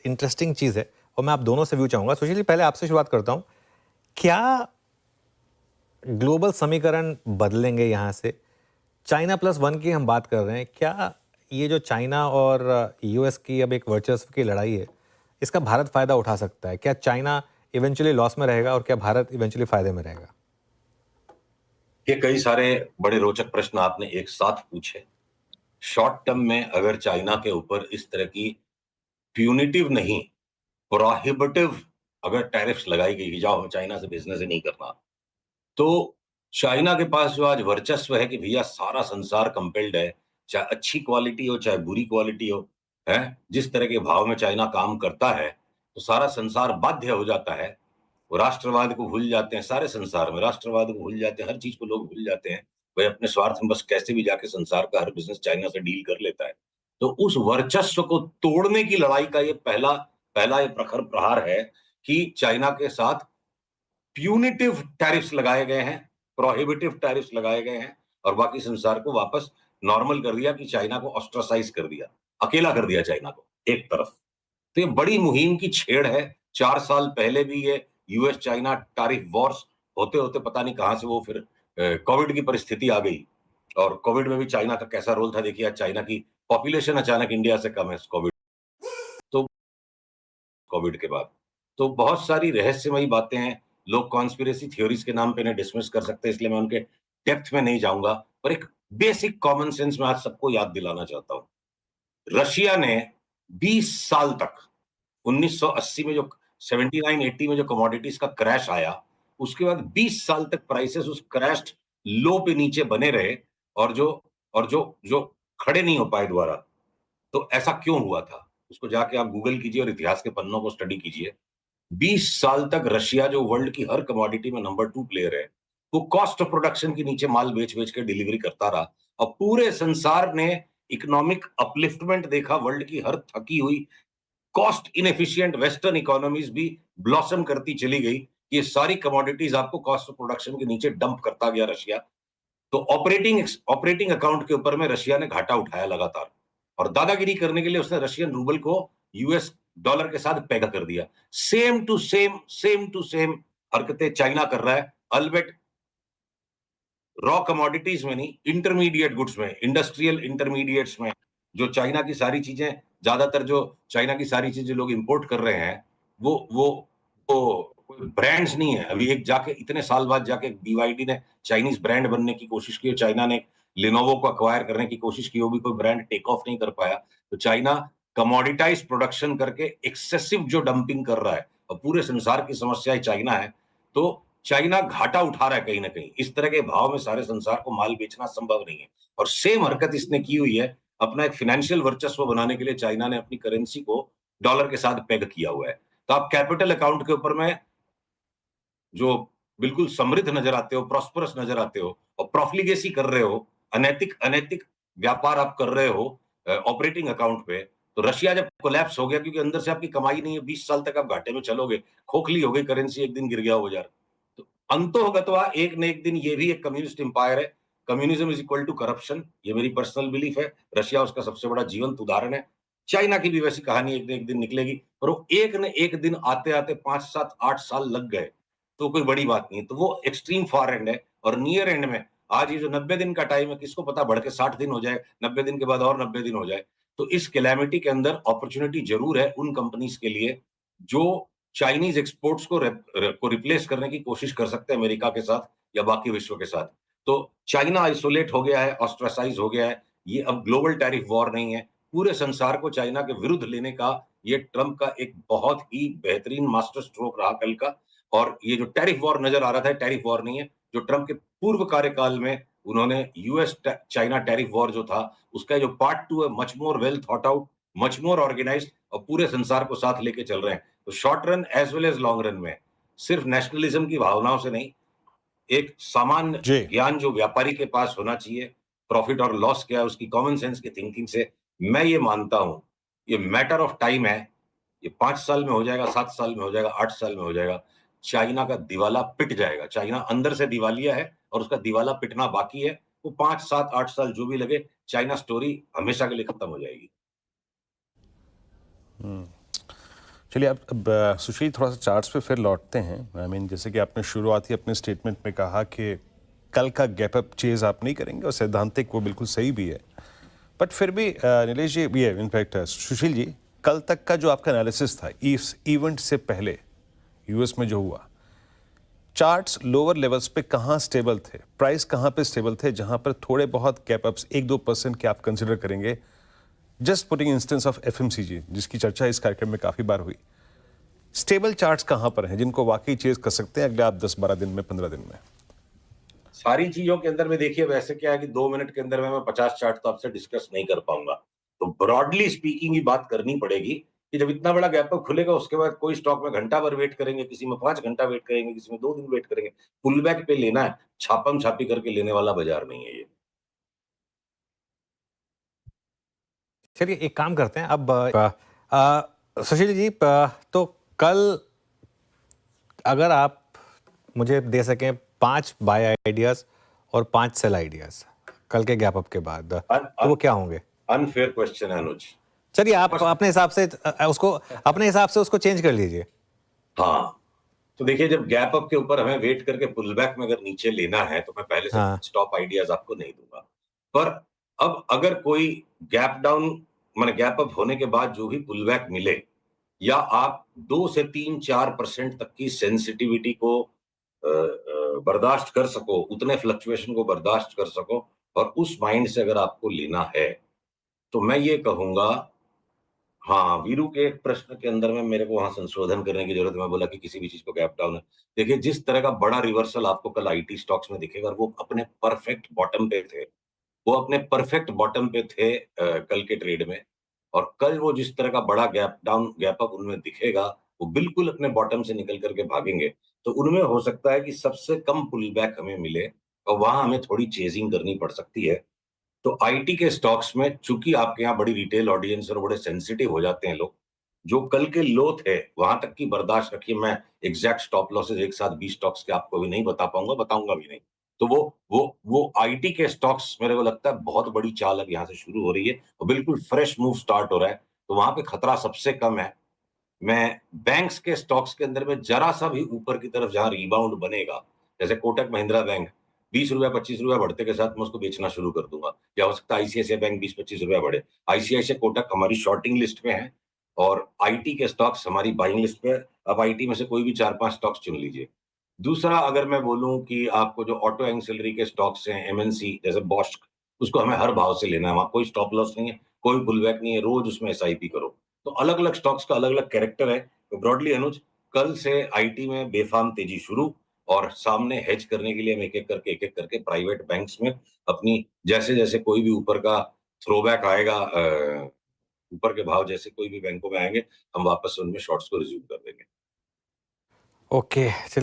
Interesting चीज़ है और मैं आप दोनों से व्यू चाहूँगा। सुशील जी, पहले आपसे शुरुआत करता हूँ। क्या ग्लोबल समीकरण बदलेंगे यहाँ से? चाइना प्लस वन की हम बात कर रहे हैं, क्या ये जो चाइना और यूएस की अब एक वर्चस्व की लड़ाई है, इसका भारत फायदा उठा सकता है? क्या चाइना इवेंचुअली लॉस में रहेगा और क्या भारत इवेंचुअली फायदे में रहेगा? ये कई सारे बड़े रोचक प्रश्न आपने एक साथ पूछे। शॉर्ट टर्म में अगर चाइना के ऊपर इस तरह की प्यूनिटिव नहीं, प्रोहिबिटिव अगर टैरिफ्स लगाई गई कि जाओ चाइना से बिजनेस ही नहीं करना, तो चाइना के पास जो आज वर्चस्व है कि भैया सारा संसार कंपेल्ड है, चाहे अच्छी क्वालिटी हो चाहे बुरी क्वालिटी हो, है जिस तरह के भाव में चाइना काम करता है, तो सारा संसार बाध्य हो जाता है। वो राष्ट्रवाद को भूल जाते हैं, सारे संसार में राष्ट्रवाद को भूल जाते हैं, हर चीज को लोग भूल जाते हैं। वह अपने स्वार्थ में बस कैसे भी जाके संसार का हर बिजनेस चाइना से डील कर लेता है। तो उस वर्चस्व को तोड़ने की लड़ाई का ये पहला पहला ये प्रखर प्रहार है कि चाइना के साथ प्यूनिटिव टैरिफ्स लगाए गए हैं, प्रोहिबिटिव टैरिफ्स लगाए गए हैं और बाकी संसार को वापस नॉर्मल कर दिया कि चाइना को ऑस्ट्रासाइज कर दिया, अकेला कर दिया चाइना को एक तरफ। तो ये बड़ी मुहिम की छेड़ है। 4 साल पहले भी ये यूएस चाइना टैरिफ वॉर्स होते होते पता नहीं कहां से वो फिर कोविड की परिस्थिति आ गई और कोविड में भी चाइना का कैसा रोल था देखिए। चाइना की पॉपुलेशन अचानक इंडिया से कम है कोविड, तो कोविड के बाद तो बहुत सारी रहस्यमयी बातें हैं। लोग कॉन्स्पिरेसी थ्योरीज के नाम पे इन्हें डिसमिस कर सकते हैं, इसलिए मैं उनके डेप्थ में नहीं जाऊंगा। पर एक बेसिक कॉमन सेंस मैं आज सबको याद दिलाना चाहता हूं। रशिया ने 20 साल तक 1980 में जो 79-80 में जो कमोडिटीज का क्रैश आया, उसके बाद 20 साल तक प्राइसेस उस क्रैश्ड लो पे नीचे बने रहे और जो खड़े नहीं हो पाए दोबारा। तो ऐसा क्यों हुआ था? उसको जाके आप गूगल कीजिए और इतिहास के पन्नों को स्टडी कीजिए। 20 साल तक रशिया जो वर्ल्ड की हर कमोडिटी में नंबर 2 प्लेयर है, वो कॉस्ट ऑफ प्रोडक्शन के नीचे माल बेच-बेच के डिलीवरी करता रहा और पूरे संसार ने इकोनॉमिक अपलिफ्टमेंट देखा। वर्ल्ड की हर थकी हुई कॉस्ट इनएफिशिएंट वेस्टर्न इकोनॉमीज भी ब्लॉसम करती चली गई। ये सारी कमोडिटीज आपको कॉस्ट ऑफ प्रोडक्शन के नीचे डंप करता गया रशिया। तो ऑपरेटिंग अकाउंट के ऊपर में रशिया ने घाटा उठाया लगातार और दादागिरी करने के लिए उसने रशियन रूबल को यूएस डॉलर के साथ पेग कर दिया। सेम टू सेम हरकतें चाइना कर रहा है, अलबेट रॉ कमोडिटीज में नहीं, इंटरमीडिएट गुड्स में, इंडस्ट्रियल इंटरमीडिएट्स में। जो चाइना की सारी चीजें, ज्यादातर जो चाइना की सारी चीजें लोग इंपोर्ट कर रहे हैं, वो ब्रांड्स नहीं है। अभी एक जाके इतने साल बाद जाके बीवाईडी ने चाइनीज ब्रांड बनने की कोशिश की, चाइना ने लिनोवो को अक्वायर करने की कोशिश की, वो भी कोई ब्रांड टेक ऑफ नहीं कर पाया। तो चाइना कमोडिटाइज प्रोडक्शन करके एक्सेसिव जो डंपिंग कर रहा है और पूरे संसार की समस्या चाइना है। तो चाइना घाटा उठा रहा है कहीं ना कहीं। इस तरह के भाव में सारे संसार को माल बेचना संभव नहीं है और सेम हरकत इसने की हुई है। अपना एक फाइनेंशियल वर्चस्व बनाने के लिए चाइना ने अपनी करेंसी को डॉलर के साथ पेग किया हुआ है। तो आप कैपिटल अकाउंट के ऊपर में जो बिल्कुल समृद्ध नजर आते हो, प्रॉस्परस नजर आते हो और प्रॉफिलिगेसी कर रहे हो, अनैतिक अनैतिक व्यापार आप कर रहे हो ऑपरेटिंग अकाउंट पे, तो रशिया जब कोलैप्स हो गया क्योंकि अंदर से आपकी कमाई नहीं है, 20 साल तक आप घाटे में चलोगे, खोखली हो गई करेंसी, एक दिन गिर गया हो यार। तो अंतोगत्वा एक न एक दिन ये भी एक कम्युनिस्ट एम्पायर है। Communism is equal to corruption, ये मेरी पर्सनल बिलीफ है। रशिया उसका सबसे बड़ा जीवंत उदाहरण है। चाइना की भी वैसी कहानी एक न एक दिन निकलेगी, पर वो एक न एक दिन आते आते 5 7 8 साल लग गए तो कोई बड़ी बात नहीं है। तो वो एक्सट्रीम फार एंड है और नियर एंड में आज ये जो 90 दिन का टाइम है, किसको पता बढ़ के 60 दिन हो जाए, 90 दिन के बाद और 90 दिन हो जाए। तो इस कैलेमिटी के अंदर अपॉर्चुनिटी जरूर है उन कंपनीज के लिए जो चाइनीज एक्सपोर्ट्स को रिप्लेस करने की कोशिश कर सकते हैं अमेरिका के साथ या बाकी विश्व के साथ। तो चाइना आइसोलेट हो गया है, ऑस्ट्रासाइज हो गया है। ये अब ग्लोबल टैरिफ वॉर नहीं है। पूरे संसार को चाइना के विरुद्ध लेने का ये ट्रंप का एक बहुत ही बेहतरीन मास्टर स्ट्रोक रहा कल का। और ये जो टैरिफ वॉर नजर आ रहा था, टैरिफ वॉर नहीं है। जो ट्रंप के पूर्व कार्यकाल में उन्होंने यूएस चाइना टैरिफ वॉर जो था, उसका जो पार्ट 2 है, much more well thought out, much more organised और पूरे संसार को साथ लेके चल रहे हैं। तो short run as well as long run में सिर्फ नेशनलिज्म की भावनाओं से नहीं, एक सामान्य जी। ज्ञान जो व्यापारी के पास होना चाहिए, प्रॉफिट और लॉस क्या है उसकी कॉमन सेंस की थिंकिंग से, मैं ये मानता हूं ये मैटर ऑफ टाइम है। ये 5 साल में हो जाएगा, 7 साल में हो जाएगा, 8 साल में हो जाएगा। चाइना का दिवाला पिट जाएगा। चाइना अंदर से दिवालिया है और उसका दिवाला पिटना बाकी है। वो 5 7 8 साल जो भी लगे, चाइना स्टोरी हमेशा के लिए खत्म हो जाएगी। चलिए अब सुशील थोड़ा सा चार्ट्स पे फिर लौटते हैं। आई मीन जैसे कि आपने शुरुआती अपने स्टेटमेंट में कहा कि कल का गैप अप चेज आप नहीं करेंगे और सैद्धांतिक वो बिल्कुल सही भी है, बट फिर भी नीलेश जी भी है, इनफैक्ट सुशील जी, कल तक का जो आपका एनालिसिस था इस इवेंट से पहले यूएस में जो हुआ, चार्ट्स लोअर लेवल्स पे कहाँ स्टेबल थे, प्राइस कहाँ पे स्टेबल थे जहां पर थोड़े बहुत गैप अप्स 1-2% के आप कंसिडर करेंगे? Just putting instance of FMCG जिसकी चर्चा इस कार्यक्रम में काफी बार हुई, स्टेबल चार्ट्स कहां पर हैं जिनको वाकई चेज कर सकते हैं अगले आप 10-12 दिन में, 15 दिन में? सारी चीजों के अंदर में देखिए वैसे क्या है कि 2 मिनट के अंदर में मैं 50 चार्ट तो आपसे डिस्कस नहीं कर पाऊंगा। तो ब्रॉडली स्पीकिंग ही बात करनी पड़ेगी कि जब इतना बड़ा गैप अप खुलेगा उसके बाद कोई स्टॉक में घंटा भर वेट करेंगे, किसी में 5 घंटा वेट करेंगे, किसी में 2 दिन वेट करेंगे। पुल बैक पे लेना है, छापम-छापी करके लेने वाला बाजार नहीं है ये। चलिए एक काम करते हैं अब सुशील जी तो कल अगर आप मुझे दे सकें 5 बाय आइडियाज और 5 सेल आइडियाज कल के गैप अप के बाद, तो वो क्या होंगे? अनफेयर क्वेश्चन है अनुज। चलिए आप अपने हिसाब से उसको चेंज कर लीजिए। हाँ, तो देखिए जब गैप अप के ऊपर हमें वेट करके पुल बैक में अगर नीचे लेना है तो मैं पहले से हाँ। स्टॉप आइडियाज आपको नहीं दूंगा। पर अब अगर कोई गैप डाउन माने गैप अप होने के बाद जो भी पुल बैक मिले या आप 2 से 3-4% तक की सेंसिटिविटी को बर्दाश्त कर सको, उतने फ्लक्चुएशन को बर्दाश्त कर सको और उस माइंड से अगर आपको लेना है, तो मैं ये कहूँगा हाँ, वीरू के एक प्रश्न के अंदर में मेरे को वहाँ संशोधन करने की ज़रूरत है। मैं बोला कि किसी भी चीज़ को गैप डाउन है। देखिए, जिस तरह का बड़ा रिवर्सल आपको कल आईटी स्टॉक्स में दिखेगा और वो अपने परफेक्ट बॉटम पे थे। वो अपने परफेक्ट बॉटम पे थे कल के ट्रेड में और कल वो जिस तरह का बड़ा गैप अप उनमें दिखेगा, वो बिल्कुल अपने बॉटम से निकल कर के भागेंगे। तो उनमें हो सकता है कि सबसे कम पुल बैक हमें मिले और वहाँ हमें थोड़ी चेज़िंग करनी पड़ सकती है। तो आईटी के स्टॉक्स में चूंकि आपके यहाँ बड़ी रिटेल ऑडियंस और बड़े सेंसिटिव हो जाते हैं लोग, जो कल के लो थे, वहां तक की बर्दाश्त रखिए। मैं एग्जैक्ट स्टॉप लॉसेस एक साथ 20 स्टॉक्स के आपको भी नहीं बता पाऊंगा, बताऊंगा भी नहीं। तो वो आईटी के स्टॉक्स मेरे को लगता है बहुत बड़ी चाल अब यहाँ से शुरू हो रही है और बिल्कुल फ्रेश मूव स्टार्ट हो रहा है। तो वहां पे खतरा सबसे कम है। मैं बैंक्स के स्टॉक्स के अंदर में जरा-सा भी ऊपर की तरफ जहाँ रिबाउंड बनेगा, जैसे कोटक महिंद्रा बैंक ₹20 ₹25 बढ़ते के साथ मैं उसको बेचना शुरू कर दूँगा। या हो सकता है आईसीआईसीआई बैंक ₹20-25 बढ़े। आईसीआईसीआई कोटक हमारी शॉर्टिंग लिस्ट में है और आईटी के स्टॉक्स हमारी बाइंग लिस्ट पे है। अब आईटी में से कोई भी 4-5 स्टॉक्स चुन लीजिए। दूसरा अगर मैं बोलूँ कि आपको जो ऑटो एंसिलरी के स्टॉक्स हैं, एमएनसी जैसे बॉश, उसको हमें हर भाव से लेना है। वहाँ कोई स्टॉप लॉस नहीं है, कोई पुलबैक नहीं है, रोज उसमें एसआईपी करो। तो अलग-अलग स्टॉक्स का अलग-अलग कैरेक्टर है। तो ब्रॉडली अनुज, कल से आईटी में बेफाम तेजी शुरू और सामने हेज करने के लिए हम एक-एक करके प्राइवेट बैंक्स में अपनी जैसे-जैसे कोई भी ऊपर का थ्रोबैक आएगा ऊपर के भाव जैसे कोई भी बैंकों में आएँगे, हम वापस से उनमें शॉर्ट्स को रिज़्यूम कर देंगे। ओके, चलिए